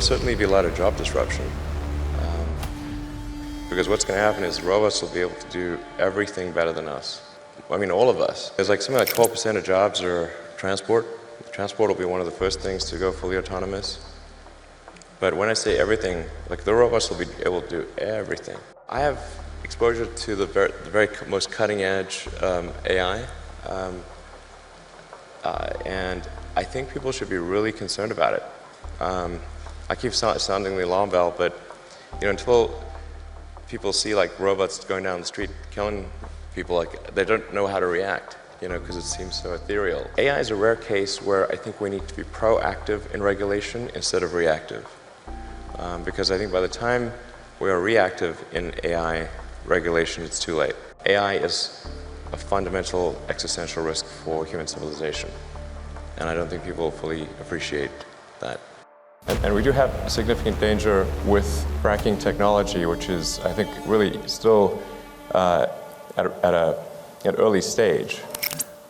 certainly be a lot of job disruption. Because what's going to happen is robots will be able to do everything better than us. I mean, all of us. There's like something like 12% of jobs are transport. Transport will be one of the first things to go fully autonomous. But when I say everything, like the robots will be able to do everything. I have exposure to the very most cutting edge AI. And I think people should be really concerned about it. I keep sounding the alarm bell, but until people see like robots going down the street killing people, like they don't know how to react, because it seems so ethereal. AI is a rare case where I think we need to be proactive in regulation instead of reactive. Because I think by the time we are reactive in AI regulation, it's too late. AI is a fundamental existential risk for human civilization. And I don't think people fully appreciate that. And we do have a significant danger with fracking technology, which is, I think, really still at an early stage.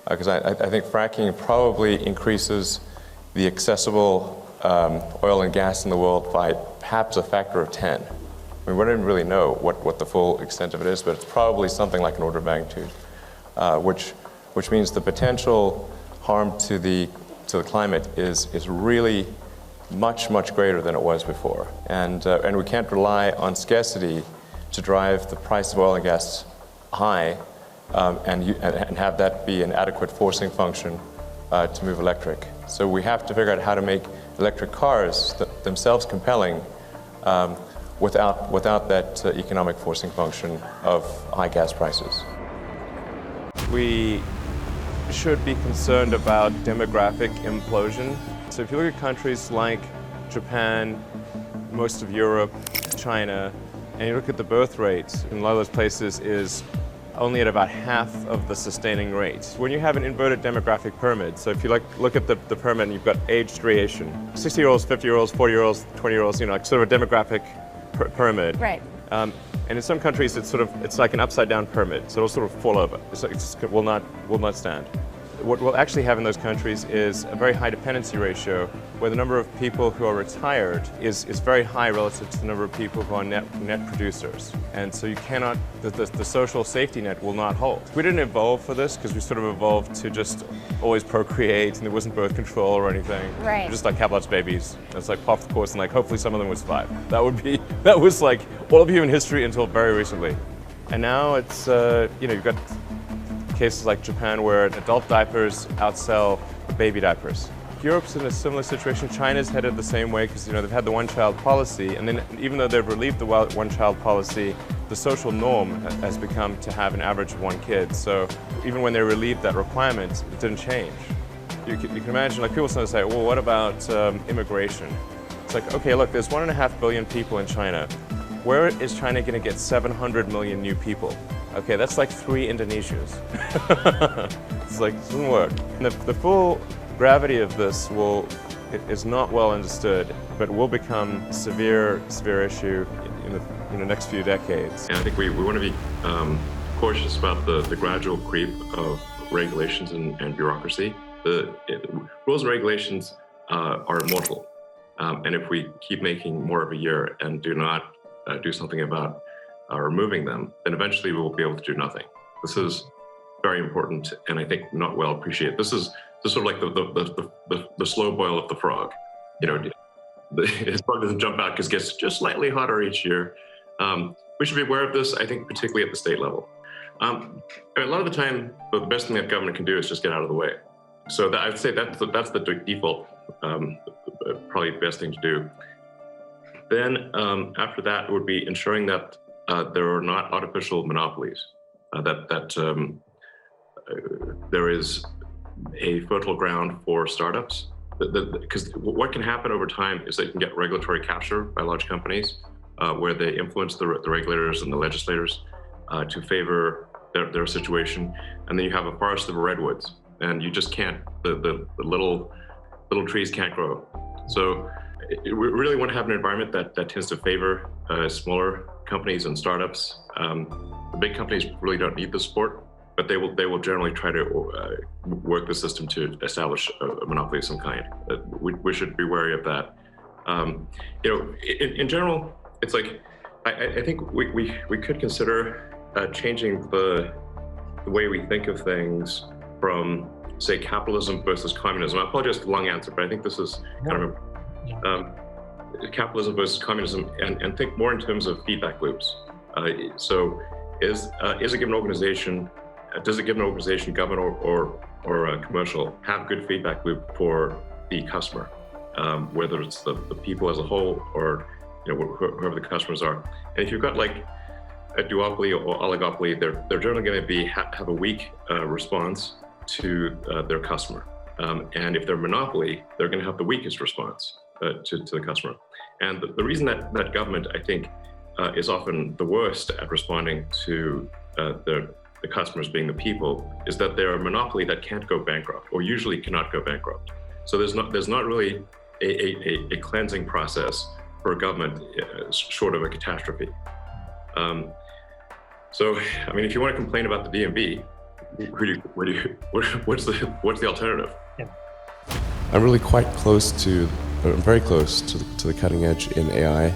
Because I think fracking probably increases the accessible oil and gas in the world by perhaps a factor of 10. I mean, we don't really know what the full extent of it is, but it's probably something like an order of magnitude, which means the potential harm to the climate is really much greater than it was before, and we can't rely on scarcity to drive the price of oil and gas high, and have that be an adequate forcing function to move electric. So we have to figure out how to make electric cars themselves compelling without that economic forcing function of high gas prices. We should be concerned about demographic implosion. So if you look at countries like Japan, most of Europe, China, and you look at the birth rate in a lot of those places is only at about half of the sustaining rate. When you have an inverted demographic pyramid, so if you look at the pyramid and you've got age striation, 60-year-olds, 50-year-olds, 40-year-olds, 20-year-olds, like sort of a demographic pyramid. Right. And in some countries it's like an upside down pyramid, so it'll sort of fall over. It will not stand. What we'll actually have in those countries is a very high dependency ratio, where the number of people who are retired is very high relative to the number of people who are net producers. And so you cannot, the social safety net will not hold. We didn't evolve for this because we sort of evolved to just always procreate, and there wasn't birth control or anything. Right. Just like have lots of babies. It's like par for the course, and like hopefully some of them would survive. That was like all of human history until very recently. And now it's, you've got cases like Japan where adult diapers outsell baby diapers. Europe's in a similar situation. China's headed the same way because they've had the one-child policy, and then even though they've relieved the one-child policy, the social norm has become to have an average of one kid. So even when they relieved that requirement, it didn't change. You can imagine, like people sometimes say, well, what about immigration? It's like, okay, look, there's 1.5 billion people in China. Where is China going to get 700 million new people? Okay, that's like 3 Indonesias. It's like, it doesn't work. And the full gravity of this is not well understood, but will become a severe issue in the next few decades. And I think we want to be cautious about the gradual creep of regulations and bureaucracy. The rules and regulations are immortal. And if we keep making more of a year and do not do something about removing them, then eventually we will be able to do nothing. This is very important, and I think not well appreciated. This is sort of like the slow boil of the frog. His frog doesn't jump out because it gets just slightly hotter each year. We should be aware of this, I think, particularly at the state level. A lot of the time, the best thing that government can do is just get out of the way. So I'd say that's the default, probably the best thing to do. Then after that would be ensuring that there are not artificial monopolies, that there is a fertile ground for startups. Because what can happen over time is they can get regulatory capture by large companies, where they influence the regulators and the legislators to favor their situation, and then you have a forest of redwoods, and you just can't. The little trees can't grow. So we really want to have an environment that tends to favor smaller companies and startups. The big companies really don't need the support, but they will generally try to work the system to establish a monopoly of some kind. We should be wary of that. In general, it's like I think we could consider changing the way we think of things from, say, capitalism versus communism. I apologize for the long answer, but I think this is kind of capitalism versus communism, and think more in terms of feedback loops. So, is a given organization, does a given organization, government or commercial, have good feedback loop for the customer, whether it's the people as a whole or whoever the customers are. And if you've got like a duopoly or oligopoly, they're generally going to have a weak response to their customer. And if they're a monopoly, they're going to have the weakest response to the customer. And the reason that government, I think, is often the worst at responding to the customers being the people is that they're a monopoly that can't go bankrupt, or usually cannot go bankrupt. So there's not really a cleansing process for a government short of a catastrophe. So, I mean, if you want to complain about the DMV, what's the alternative? Yeah. I'm really quite close to, I'm very close to the cutting edge in AI,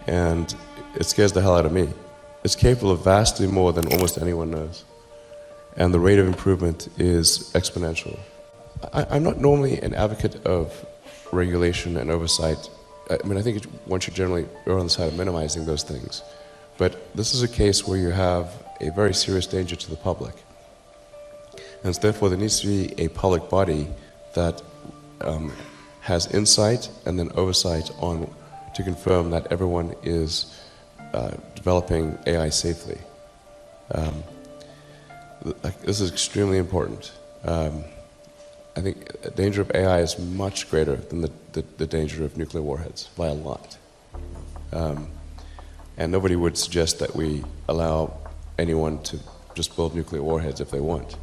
and it scares the hell out of me. It's capable of vastly more than almost anyone knows, and the rate of improvement is exponential. I'm not normally an advocate of regulation and oversight. I mean, I think one should generally err on the side of minimizing those things. But this is a case where you have a very serious danger to the public. And so therefore there needs to be a public body that has insight and then oversight on to confirm that everyone is developing AI safely. This is extremely important. I think the danger of AI is much greater than the danger of nuclear warheads by a lot. And nobody would suggest that we allow anyone to just build nuclear warheads if they want.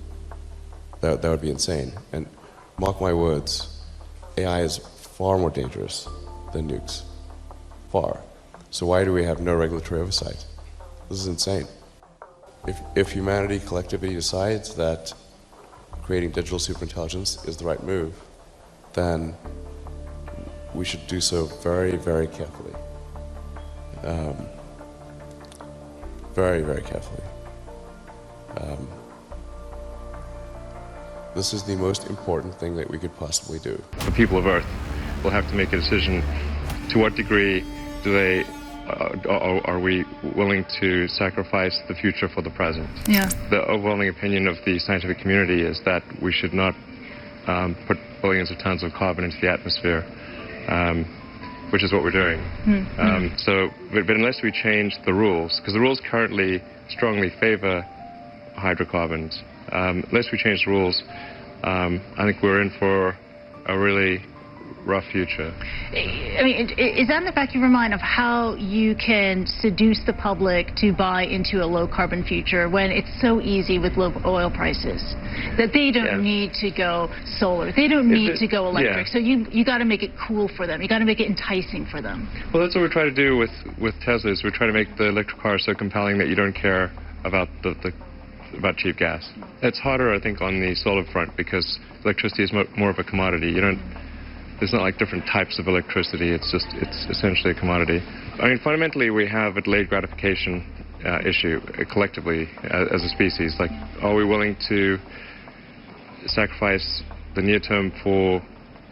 That would be insane. And mark my words, AI is far more dangerous than nukes. Far. So why do we have no regulatory oversight? This is insane. If humanity collectively decides that creating digital superintelligence is the right move, then we should do so very, very carefully. Very, very carefully. This is the most important thing that we could possibly do. The people of Earth will have to make a decision. To what degree do they, are we willing to sacrifice the future for the present? Yeah. The overwhelming opinion of the scientific community is that we should not put billions of tons of carbon into the atmosphere, which is what we're doing. But unless we change the rules, because the rules currently strongly favor hydrocarbons, unless we change the rules, I think we're in for a really rough future. I mean, is that in the back of your mind of how you can seduce the public to buy into a low-carbon future when it's so easy with low oil prices that they don't need to go solar, they don't need to go electric, so you got to make it cool for them, you got to make it enticing for them. Well, that's what we try to do with Tesla. Is we try to make the electric car so compelling that you don't care about about cheap gas. It's harder, I think, on the solar front because electricity is more of a commodity. There's not like different types of electricity, it's essentially a commodity. I mean, fundamentally, we have a delayed gratification issue collectively as a species. Like, are we willing to sacrifice the near term for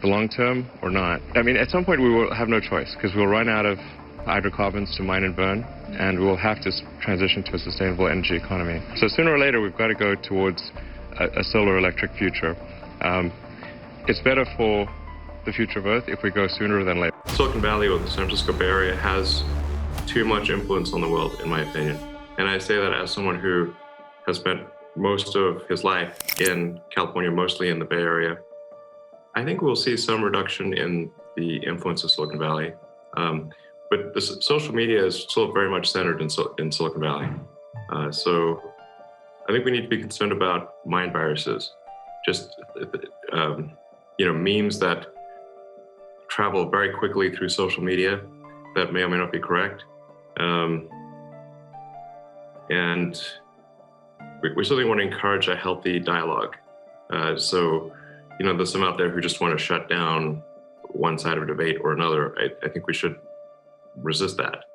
the long term or not? I mean, at some point we will have no choice because we'll run out of hydrocarbons to mine and burn, and we'll have to transition to a sustainable energy economy. So sooner or later, we've got to go towards a solar electric future. It's better for the future of Earth if we go sooner than later. Silicon Valley or the San Francisco Bay Area has too much influence on the world, in my opinion. And I say that as someone who has spent most of his life in California, mostly in the Bay Area. I think we'll see some reduction in the influence of Silicon Valley. But the social media is still very much centered in Silicon Valley. So I think we need to be concerned about mind viruses, just memes that travel very quickly through social media that may or may not be correct. And we certainly want to encourage a healthy dialogue. So there's some out there who just want to shut down one side of a debate or another, I think we should resist that.